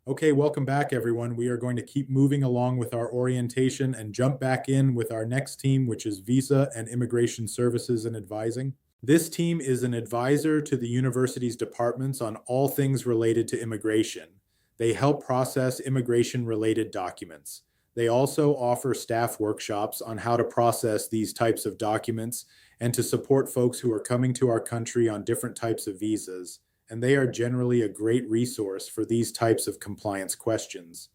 Okay, welcome back, everyone. We are going to keep moving along with our orientation and jump back in with our next team, which is Visa and Immigration Services and Advising. This team is an advisor to the university's departments on all things related to immigration. They help process immigration-related documents. They also offer staff workshops on how to process these types of documents and to support folks who are coming to our country on different types of visas, and they are generally a great resource for these types of compliance questions.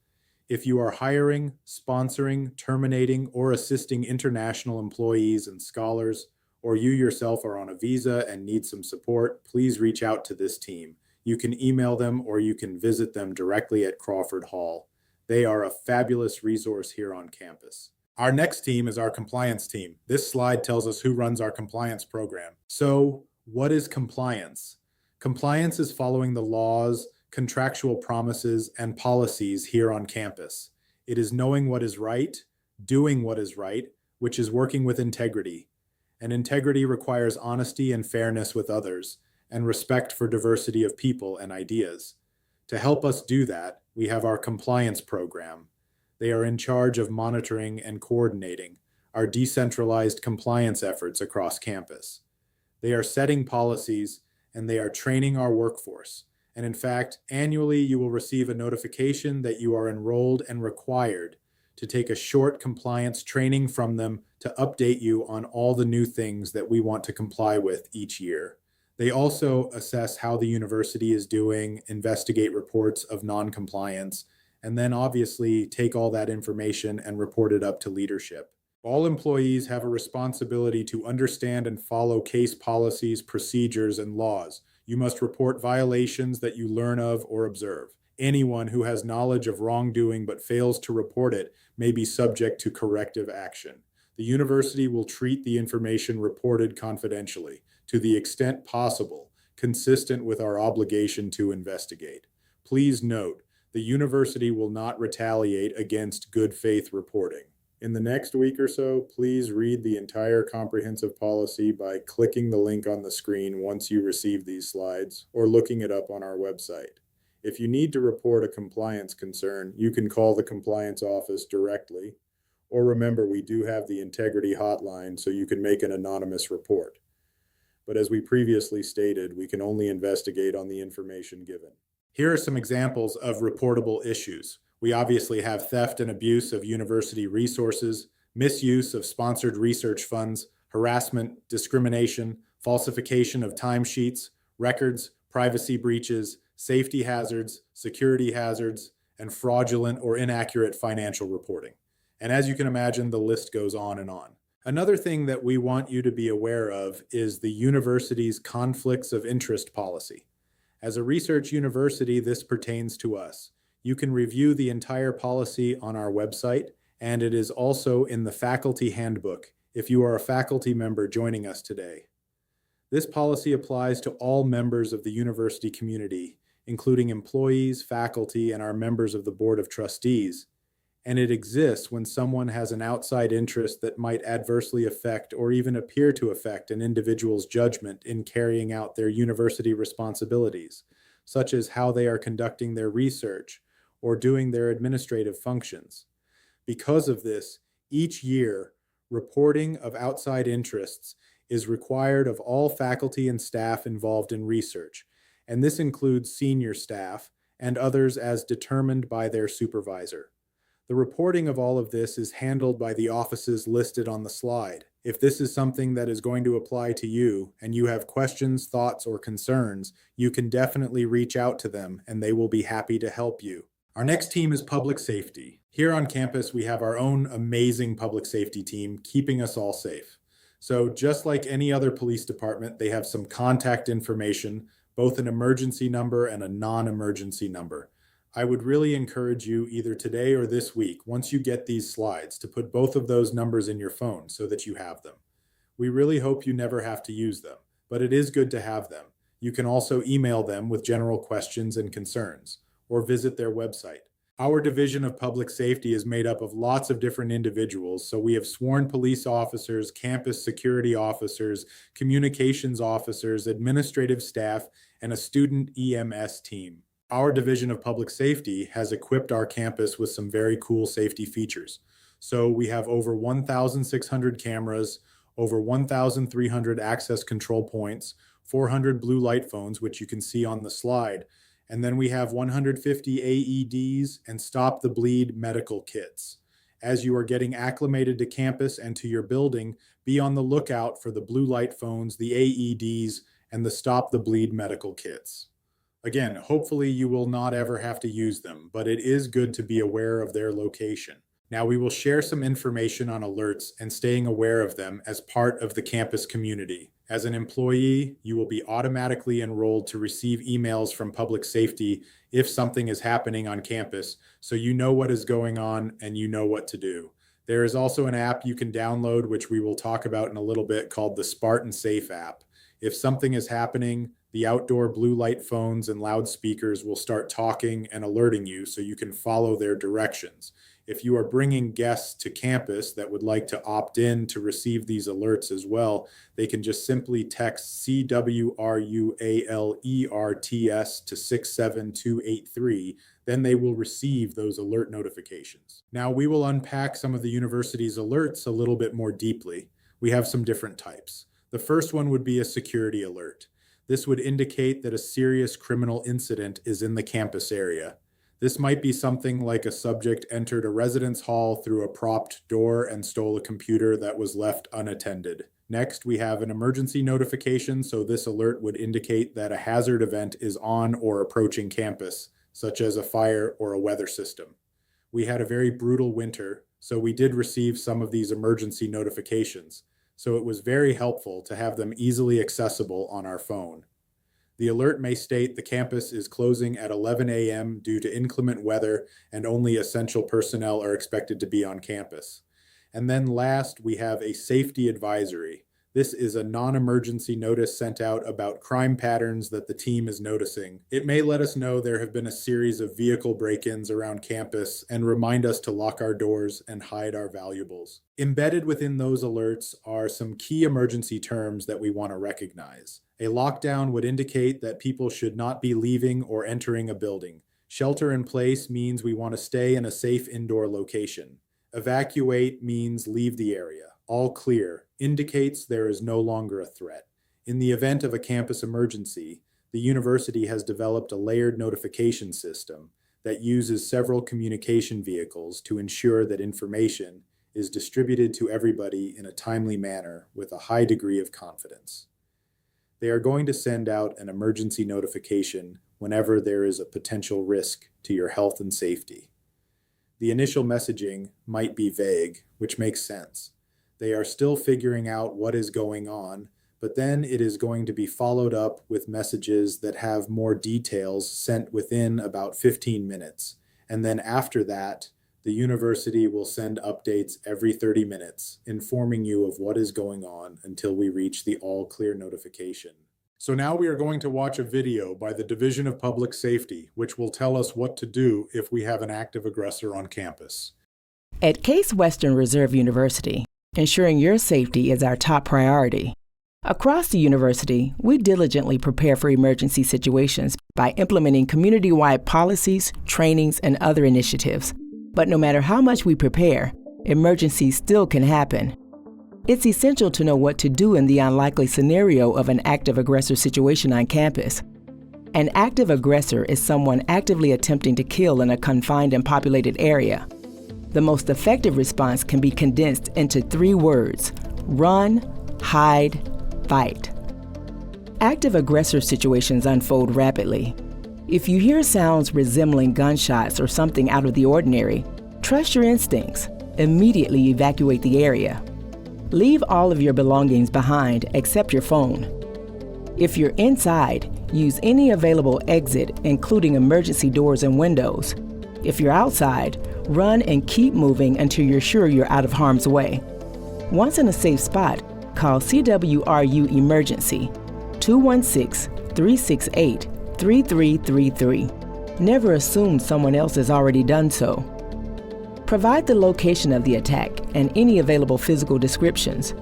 If you are hiring, sponsoring, terminating, or assisting international employees and scholars, or you yourself are on a visa and need some support, please reach out to this team. You can email them or you can visit them directly at Crawford Hall. They are a fabulous resource here on campus. Our next team is our compliance team. This slide tells us who runs our compliance program. So, what is compliance? Compliance is following the laws, contractual promises, and policies here on campus. It is knowing what is right, doing what is right, which is working with integrity. And integrity requires honesty and fairness with others, and respect for diversity of people and ideas. To help us do that, we have our compliance program. They are in charge of monitoring and coordinating our decentralized compliance efforts across campus. They are setting policies and they are training our workforce. And in fact, annually you will receive a notification that you are enrolled and required to take a short compliance training from them to update you on all the new things that we want to comply with each year. They also assess how the university is doing, investigate reports of non-compliance, and then obviously take all that information and report it up to leadership. All employees have a responsibility to understand and follow case policies, procedures, and laws. You must report violations that you learn of or observe. Anyone who has knowledge of wrongdoing but fails to report it may be subject to corrective action. The university will treat the information reported confidentially, to the extent possible, consistent with our obligation to investigate. Please note, the university will not retaliate against good faith reporting. In the next week or so, please read the entire comprehensive policy by clicking the link on the screen once you receive these slides or looking it up on our website. If you need to report a compliance concern, you can call the compliance office directly, or remember we do have the integrity hotline so you can make an anonymous report. But as we previously stated, we can only investigate on the information given. Here are some examples of reportable issues. We obviously have theft and abuse of university resources, misuse of sponsored research funds, harassment, discrimination, falsification of timesheets, records, privacy breaches, safety hazards, security hazards, and fraudulent or inaccurate financial reporting. And as you can imagine, the list goes on and on. Another thing that we want you to be aware of is the university's conflicts of interest policy. As a research university, this pertains to us. You can review the entire policy on our website, and it is also in the faculty handbook if you are a faculty member joining us today. This policy applies to all members of the university community, including employees, faculty, and our members of the Board of Trustees, and it exists when someone has an outside interest that might adversely affect or even appear to affect an individual's judgment in carrying out their university responsibilities, such as how they are conducting their research or doing their administrative functions. Because of this, each year, reporting of outside interests is required of all faculty and staff involved in research, and this includes senior staff and others as determined by their supervisor. The reporting of all of this is handled by the offices listed on the slide. If this is something that is going to apply to you and you have questions, thoughts, or concerns, you can definitely reach out to them and they will be happy to help you. Our next team is public safety. Here on campus, we have our own amazing public safety team keeping us all safe. So just like any other police department, they have some contact information, both an emergency number and a non-emergency number. I would really encourage you either today or this week, once you get these slides, to put both of those numbers in your phone so that you have them. We really hope you never have to use them, but it is good to have them. You can also email them with general questions and concerns, or visit their website. Our Division of Public Safety is made up of lots of different individuals, so we have sworn police officers, campus security officers, communications officers, administrative staff, and a student EMS team. Our Division of Public Safety has equipped our campus with some very cool safety features. So we have over 1,600 cameras, over 1,300 access control points, 400 blue light phones, which you can see on the slide. And then we have 150 AEDs and Stop the Bleed medical kits. As you are getting acclimated to campus and to your building, be on the lookout for the blue light phones, the AEDs, and the Stop the Bleed medical kits. Again, hopefully you will not ever have to use them, but it is good to be aware of their location. Now we will share some information on alerts and staying aware of them as part of the campus community. As an employee, you will be automatically enrolled to receive emails from public safety if something is happening on campus, so you know what is going on and you know what to do. There is also an app you can download, which we will talk about in a little bit, called the Spartan Safe app. If something is happening, the outdoor blue light phones and loudspeakers will start talking and alerting you so you can follow their directions. If you are bringing guests to campus that would like to opt in to receive these alerts as well, they can just simply text CWRU ALERTS to 67283. Then they will receive those alert notifications. Now we will unpack some of the university's alerts a little bit more deeply. We have some different types. The first one would be a security alert. This would indicate that a serious criminal incident is in the campus area. This might be something like a subject entered a residence hall through a propped door and stole a computer that was left unattended. Next, we have an emergency notification, so this alert would indicate that a hazard event is on or approaching campus, such as a fire or a weather system. We had a very brutal winter, so we did receive some of these emergency notifications, so it was very helpful to have them easily accessible on our phone. The alert may state the campus is closing at 11 a.m. due to inclement weather and only essential personnel are expected to be on campus. And then last, we have a safety advisory. This is a non-emergency notice sent out about crime patterns that the team is noticing. It may let us know there have been a series of vehicle break-ins around campus and remind us to lock our doors and hide our valuables. Embedded within those alerts are some key emergency terms that we want to recognize. A lockdown would indicate that people should not be leaving or entering a building. Shelter in place means we want to stay in a safe indoor location. Evacuate means leave the area. All clear indicates there is no longer a threat. In the event of a campus emergency, the university has developed a layered notification system that uses several communication vehicles to ensure that information is distributed to everybody in a timely manner with a high degree of confidence. They are going to send out an emergency notification whenever there is a potential risk to your health and safety. The initial messaging might be vague, which makes sense. They are still figuring out what is going on, but then it is going to be followed up with messages that have more details sent within about 15 minutes. And then after that, the university will send updates every 30 minutes, informing you of what is going on until we reach the all clear notification. So now we are going to watch a video by the Division of Public Safety, which will tell us what to do if we have an active aggressor on campus. At Case Western Reserve University, ensuring your safety is our top priority. Across the university, we diligently prepare for emergency situations by implementing community-wide policies, trainings, and other initiatives. But no matter how much we prepare, emergencies still can happen. It's essential to know what to do in the unlikely scenario of an active aggressor situation on campus. An active aggressor is someone actively attempting to kill in a confined and populated area. The most effective response can be condensed into 3 words: run, hide, fight. Active aggressor situations unfold rapidly. If you hear sounds resembling gunshots or something out of the ordinary, trust your instincts. Immediately evacuate the area. Leave all of your belongings behind except your phone. If you're inside, use any available exit, including emergency doors and windows. If you're outside, run and keep moving until you're sure you're out of harm's way. Once in a safe spot, call CWRU Emergency 216-368-3333. Never assume someone else has already done so. Provide the location of the attack and any available physical descriptions.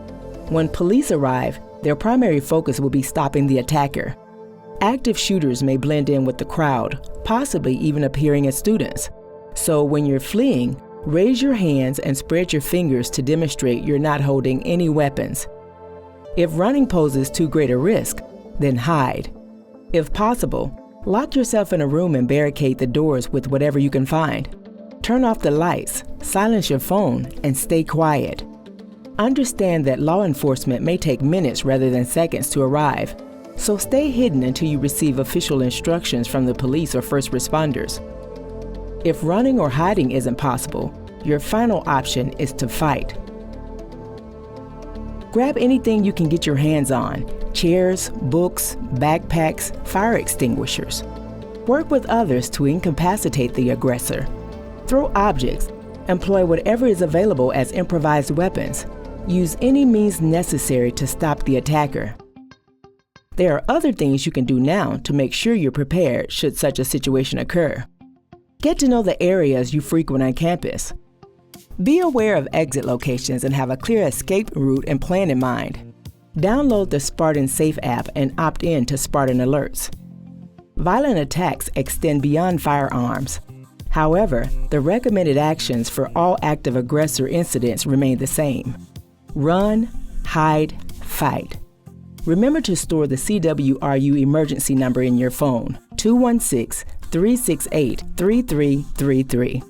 When police arrive, their primary focus will be stopping the attacker. Active shooters may blend in with the crowd, possibly even appearing as students. So when you're fleeing, raise your hands and spread your fingers to demonstrate you're not holding any weapons. If running poses too great a risk, then hide. If possible, lock yourself in a room and barricade the doors with whatever you can find. Turn off the lights, silence your phone, and stay quiet. Understand that law enforcement may take minutes rather than seconds to arrive, so stay hidden until you receive official instructions from the police or first responders. If running or hiding isn't possible, your final option is to fight. Grab anything you can get your hands on: chairs, books, backpacks, fire extinguishers. Work with others to incapacitate the aggressor. Throw objects. Employ whatever is available as improvised weapons. Use any means necessary to stop the attacker. There are other things you can do now to make sure you're prepared should such a situation occur. Get to know the areas you frequent on campus. Be aware of exit locations and have a clear escape route and plan in mind. Download the Spartan Safe app and opt in to Spartan alerts. Violent attacks extend beyond firearms. However, the recommended actions for all active aggressor incidents remain the same. Run, hide, fight. Remember to store the CWRU emergency number in your phone, 216-368-3333.